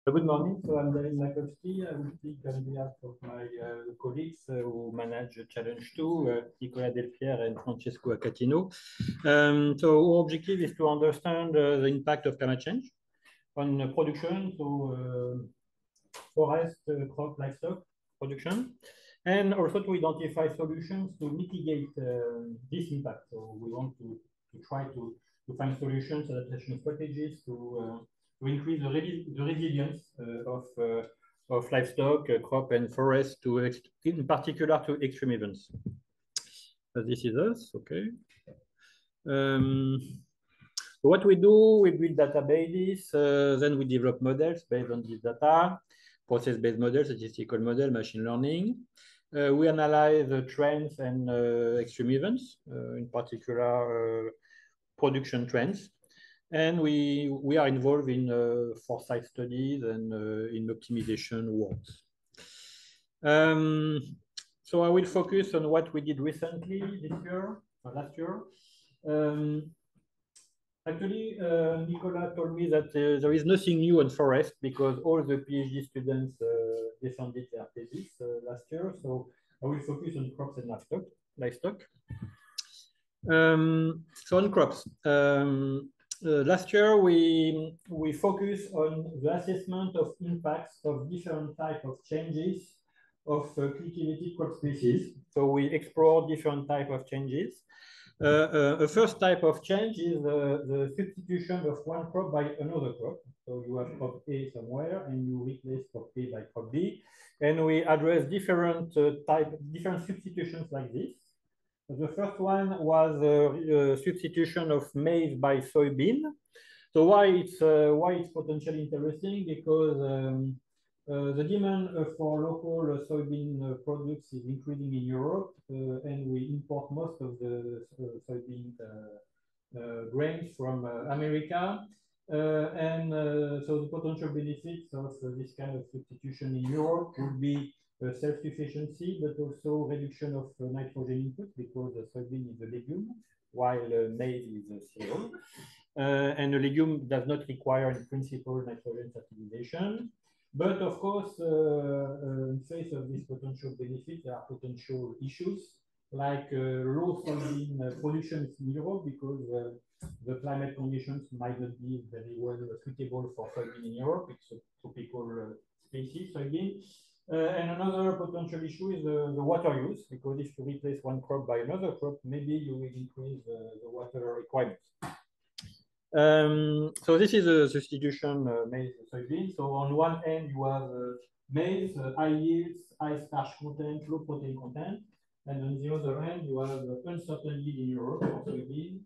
Good morning. So I'm David Makowski. I will speak on behalf of my colleagues who manage Challenge 2, Nicolas Delpierre and Francesco Accatino. So our objective is to understand the impact of climate change on production, so forest, crop, livestock production, and also to identify solutions to mitigate this impact. So we want to try to find solutions, adaptation strategies to increase the resilience of livestock, crop, and forest, in particular to extreme events. This is us, okay. What we do, we build databases, then we develop models based on this data, process-based models, statistical model, machine learning. We analyze the trends and extreme events, in particular production trends. And we are involved in foresight studies and in optimization works. So I will focus on what we did recently this year, or last year. Actually, Nicolas told me that there is nothing new on forest because all the PhD students defended their thesis last year. So I will focus on crops and livestock. So on crops, last year we focused on the assessment of impacts of different types of changes of cultivated crop species. So we explore different types of changes. The first type of change is the substitution of one crop by another crop. So you have crop A somewhere and you replace crop A by crop B. And we address different substitutions like this. The first one was substitution of maize by soybean. So why it's potentially interesting? Because the demand for local soybean products is increasing in Europe, and we import most of the soybean grains from America. So the potential benefits of this kind of substitution in Europe would be self-sufficiency, but also reduction of nitrogen input because soybean is a legume, while maize is a cereal. And a legume does not require, in principle, nitrogen fertilization. But of course, in face of this potential benefit, there are potential issues like low soybean production in Europe because the climate conditions might not be very well suitable for soybean in Europe. It's a tropical species, soybean. And another potential issue is the water use, because if you replace one crop by another crop, maybe you will increase the water requirements. So this is a substitution maize soybean. So on one end, you have maize, high yields, high starch content, low protein content. And on the other end, you have uncertain yield in Europe for soybean,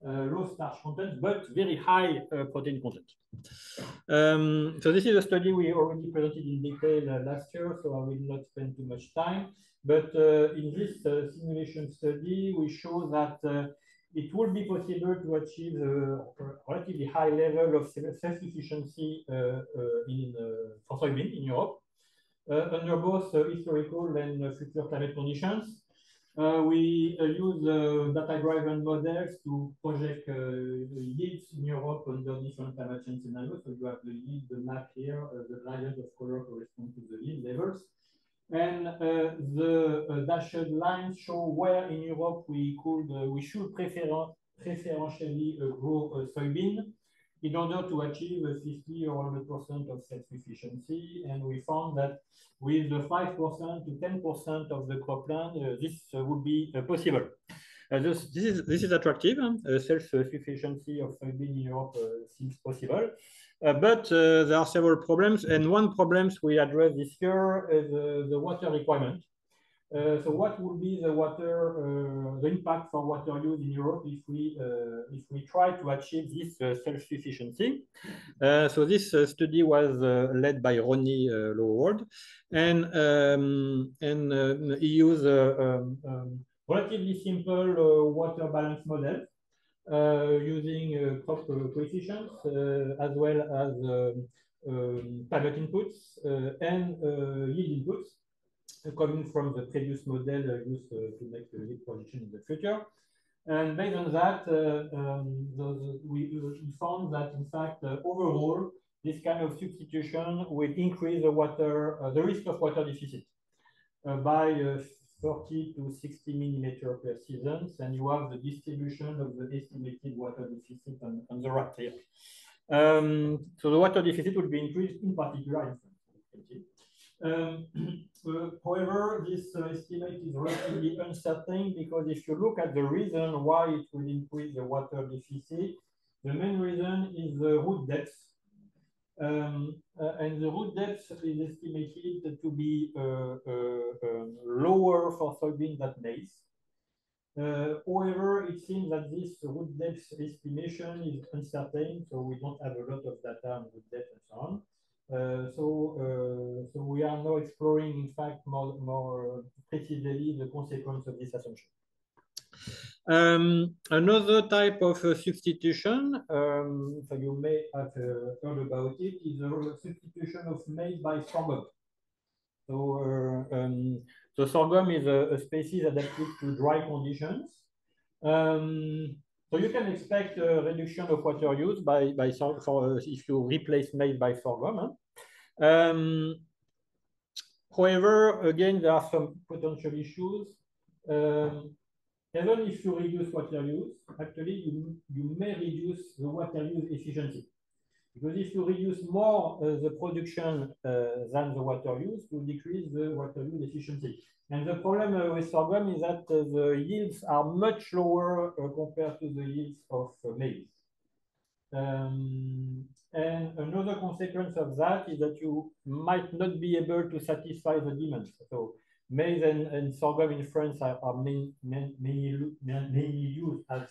low starch content, but very high protein content. So this is a study we already presented in detail last year, so I will not spend too much time. But in this simulation study, we show that it will be possible to achieve a relatively high level of self-sufficiency for soybean in Europe under both historical and future climate conditions. We use data-driven models to project yields in Europe under different climate change scenarios. So you have the yield, the map here, the gradient of color corresponds to the yield levels. And the dashed lines show where in Europe we should preferentially grow soybean in order to achieve 50 or 100% of self-sufficiency. And we found that with the 5% to 10% of the cropland, this would be possible. This is attractive. Self-sufficiency of soybean in Europe seems possible. But there are several problems, and one problem we address this year is the water requirement. So what would be the impact for water use in Europe if we try to achieve this self-sufficiency? So this study was led by Ronnie Lowewood, and he used relatively simple water balance model. Using crop coefficients as well as climate inputs and yield inputs coming from the previous model used to make the yield projection in the future. And based on that, we found that, in fact, overall, this kind of substitution will increase the risk of water deficit by 30 to 60 millimeter per season, and you have the distribution of the estimated water deficit on the right here. So the water deficit will be increased in particular in France. However, this estimate is relatively uncertain because if you look at the reason why it will increase the water deficit, the main reason is the root depth. And the root depth is estimated to be lower for soybean than maize. However, it seems that this root depth estimation is uncertain, so we don't have a lot of data on root depth and so on. So we are now exploring, in fact, more precisely the consequence of this assumption. Another type of substitution, so you may have heard about it, is the substitution of maize by sorghum. So sorghum is a species adapted to dry conditions. So you can expect a reduction of water use if you replace maize by sorghum. However, again, there are some potential issues. Even if you reduce water use, actually you may reduce the water use efficiency. Because if you reduce more the production than the water use, you decrease the water use efficiency. And the problem with sorghum is that the yields are much lower compared to the yields of maize. And another consequence of that is that you might not be able to satisfy the demand. So maize and sorghum in France are mainly used as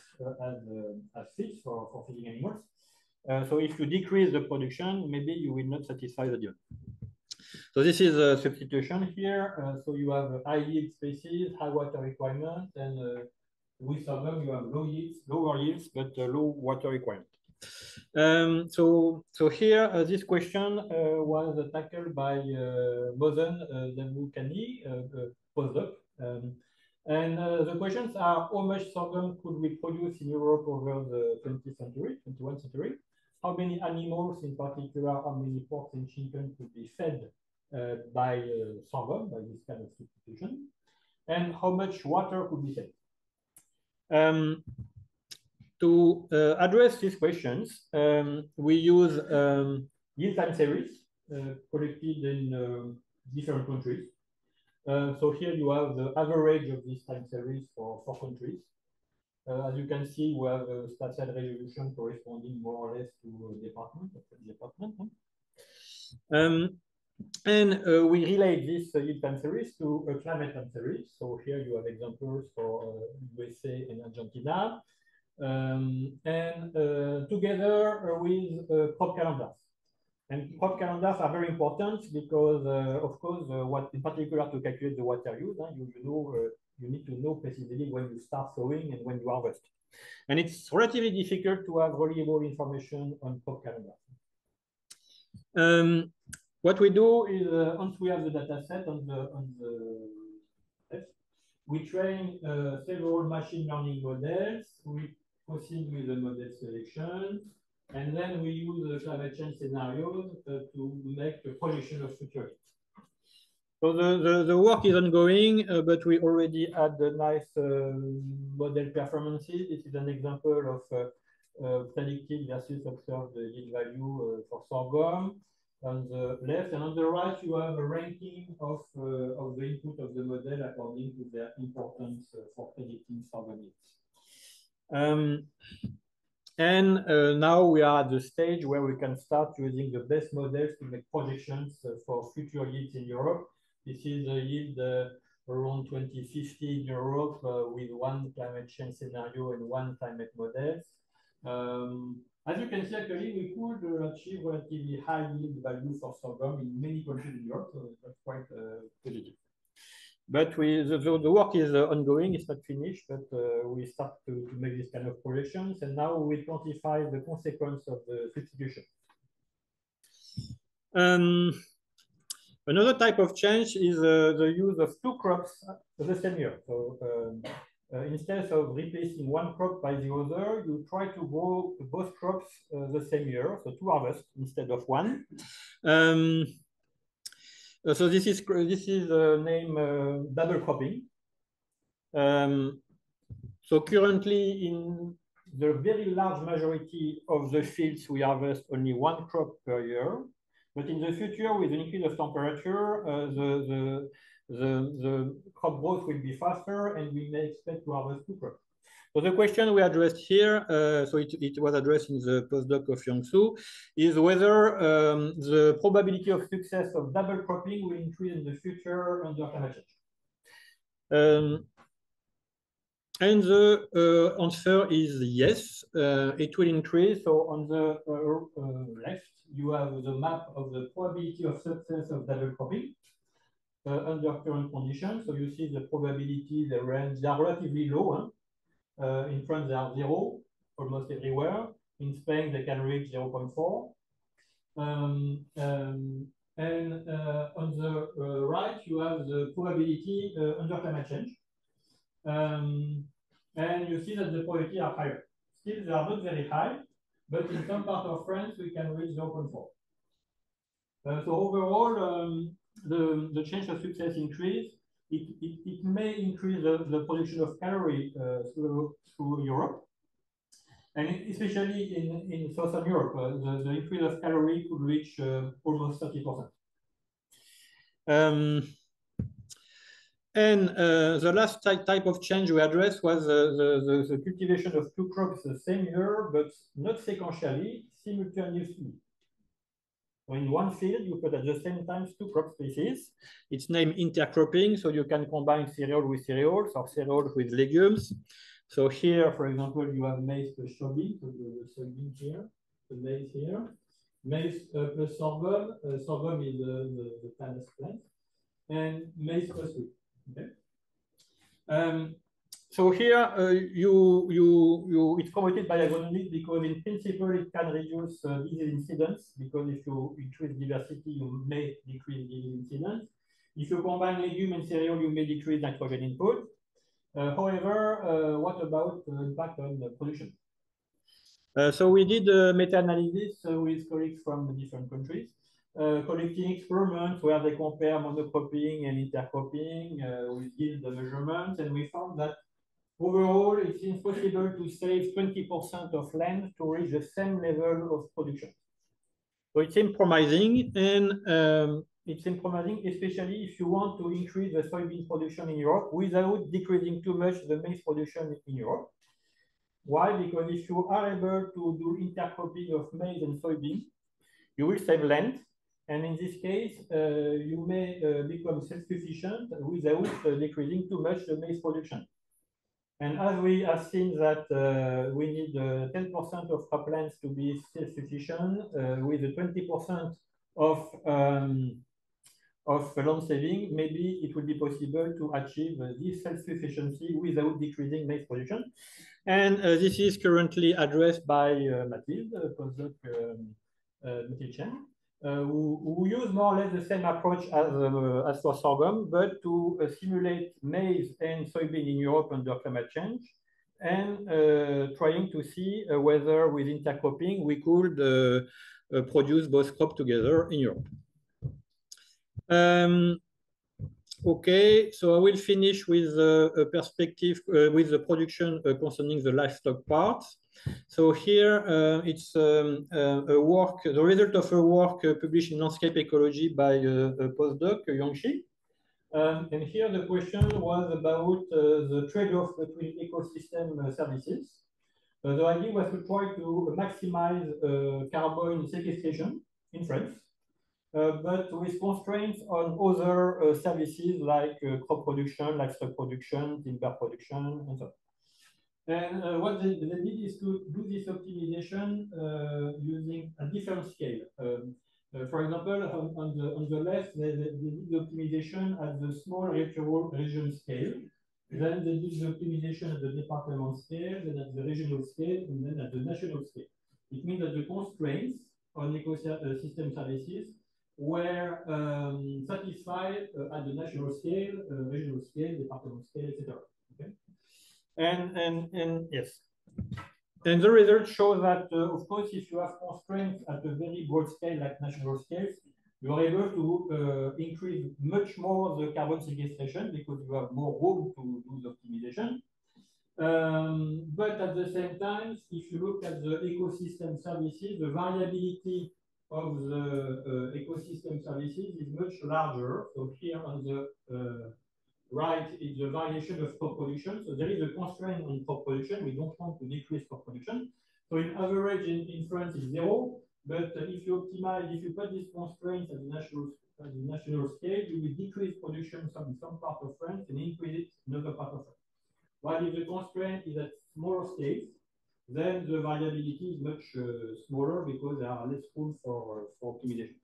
feeds for feeding animals. So if you decrease the production, maybe you will not satisfy the demand. So this is a substitution here. So you have high yield species, high water requirement, and with sorghum you have lower yields, but low water requirement. So here this question was tackled by Mosen Demukani, postdoc. And the questions are: how much sorghum could we produce in Europe over the 21st century? How many animals, in particular, how many porks and chickens could be fed by sorghum, by this kind of substitution? And how much water could be saved? To address these questions, we use yield time series collected in different countries. So here you have the average of this time series for 4 countries. As you can see, we have a spatial resolution corresponding more or less to a department. And we relate this yield time series to a climate time series. So here you have examples for USA and Argentina. And together with crop calendars. And crop calendars are very important because, of course, what in particular to calculate the water use, you need to know precisely when you start sowing and when you harvest. And it's relatively difficult to have reliable information on crop calendars. What we do is, once we have the data set on the left, we train several machine learning models. We proceed with the model selection, and then we use the climate change scenarios to make a projection of future. So the work is ongoing, but we already had a nice model performances. This is an example of predicted versus observed yield value for sorghum on the left, and on the right you have a ranking of the input of the model according to their importance for predicting sorghum yields. Now we are at the stage where we can start using the best models to make projections for future yields in Europe. This is a yield around 2050 in Europe with 1 climate change scenario and 1 climate model. As you can see, actually, we could achieve relatively high yield value for sorghum in many countries in Europe, so that's quite positive. But the work is ongoing, it's not finished, but we start to make this kind of projections, and now we quantify the consequence of the substitution. Another type of change is the use of 2 crops the same year. So instead of replacing one crop by the other, you try to grow both crops the same year, so 2 harvests instead of 1. So this is named double cropping. So currently, in the very large majority of the fields, we harvest only 1 crop per year. But in the future, with an increase of temperature, the crop growth will be faster, and we may expect to harvest 2 crops. So the question we addressed here, so it was addressed in the postdoc of Young-Soo, is whether the probability of success of double cropping will increase in the future under climate change. And the answer is yes, it will increase. So on the left, you have the map of the probability of success of double cropping under current conditions. So you see the probability, the range, they are relatively low. In France, they are 0 almost everywhere. In Spain, they can reach 0.4. And on the right, you have the probability under climate change. And you see that the probability are higher. Still, they are not very high, but in some part of France, we can reach 0.4. So overall, the chance of success increase. It may increase the production of calorie through Europe. And especially in Southern Europe, the increase of calorie could reach almost 30%. And the last type of change we addressed was the cultivation of 2 crops the same year, but not sequentially, simultaneously. So in one field, you put at the same time 2 crop species. It's named intercropping, so you can combine cereal with cereals or cereals with legumes. So here, for example, you have maize plus soybean, so the soybean here, the maize here. Maize plus sorghum, sorghum is the planus plant, and maize plus wheat. Okay. So here it's promoted by agronomists because in principle it can reduce disease incidence, because if you increase diversity, you may decrease disease incidence. If you combine legume and cereal, you may decrease nitrogen input. However, what about the impact on the production? So we did a meta-analysis with colleagues from different countries, collecting experiments where they compare monocropping and intercropping with yield measurements, and we found that overall it seems possible to save 20% of land to reach the same level of production. So it seems promising, and it seems promising, especially if you want to increase the soybean production in Europe without decreasing too much the maize production in Europe. Why? Because if you are able to do intercropping of maize and soybean, you will save land. And in this case, you may become self-sufficient without decreasing too much the maize production. And as we have seen that we need 10% of croplands to be self-sufficient, with the 20% of land saving, maybe it will be possible to achieve this self-sufficiency without decreasing maize production. And this is currently addressed by Mathilde, postdoc Mathilde Chen, who use more or less the same approach as for sorghum, but to simulate maize and soybean in Europe under climate change, and trying to see whether with intercropping we could produce both crops together in Europe. Okay, so I will finish with a perspective with the production concerning the livestock part. So here it's a work, the result of a work published in Landscape Ecology by a postdoc, Yang-Shi. And here the question was about the trade-off between ecosystem services. The idea was to try to maximize carbon sequestration in France, but with constraints on other services like crop production, livestock production, timber production, and so on. And what they did is to do this optimization using a different scale. For example, on the left, they did the optimization at the small region scale. Then they did the optimization at the department scale, then at the regional scale, and then at the national scale. It means that the constraints on ecosystem services were satisfied at the national scale, regional scale, department scale, etc. Okay? And yes. And the results show that, of course, if you have constraints at a very broad scale, like national scales, you are able to increase much more the carbon sequestration because you have more room to do the optimization. But at the same time, if you look at the ecosystem services, the variability of the ecosystem services is much larger. So here on the right is the variation of crop production. So there is a constraint on crop production. We don't want to decrease crop production. So in average in France it's 0. But if you optimize, if you put these constraints at the national scale, you will decrease production in some part of France and increase it in other part of France. While if the constraint is at smaller scales, then the variability is much smaller because there are less room for optimization.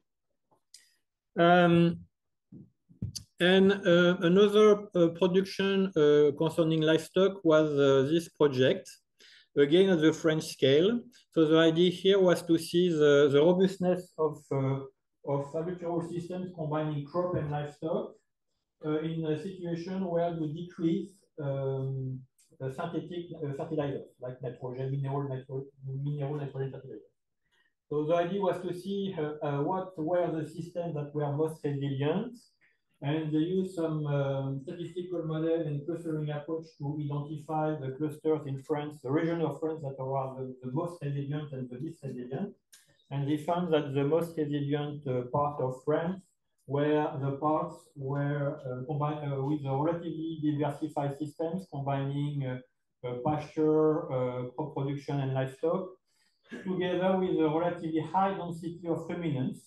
Another production concerning livestock was this project, again at the French scale. So the idea here was to see the robustness of agricultural systems combining crop and livestock in a situation where you decrease synthetic fertilizers like nitrogen, mineral nitrogen fertilizers. So the idea was to see what were the systems that were most resilient, and they used some statistical model and clustering approach to identify the clusters in France, the region of France that are the most resilient and the least resilient. And they found that the most resilient part of France where the parts were combined with relatively diversified systems combining pasture, crop production, and livestock, together with a relatively high density of ruminants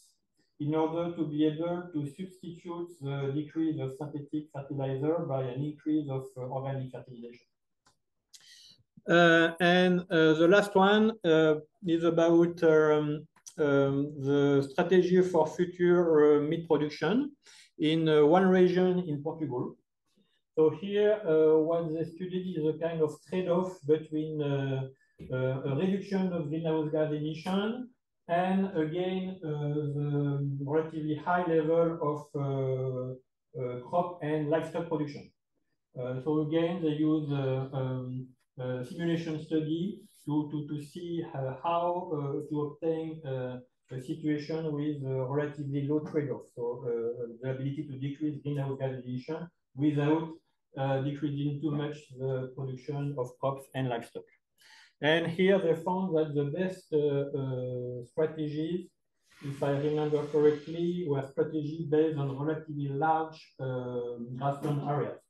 in order to be able to substitute the decrease of synthetic fertilizer by an increase of organic fertilization. The last one is about the strategy for future meat production in one region in Portugal. So here, what they studied is a kind of trade-off between a reduction of greenhouse gas emission and again the relatively high level of crop and livestock production. So again, they use simulation study to see how to obtain a situation with relatively low trade-off. So the ability to decrease greenhouse gas emission without decreasing too much the production of crops and livestock. And here they found that the best strategies, if I remember correctly, were strategies based on relatively large grassland areas.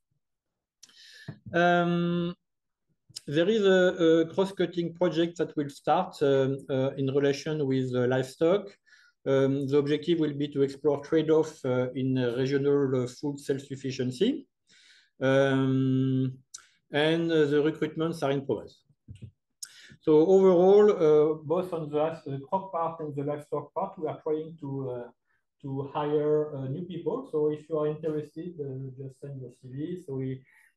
There is a cross-cutting project that will start in relation with livestock. The objective will be to explore trade-off in regional food self-sufficiency. And the recruitments are in progress. So overall, both on the crop part and the livestock part, we are trying to hire new people. So if you are interested, just send your CV. So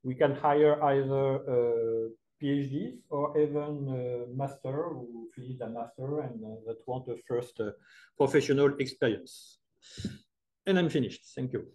we can hire either PhDs or even master who finished a master and that want a first professional experience. And I'm finished. Thank you.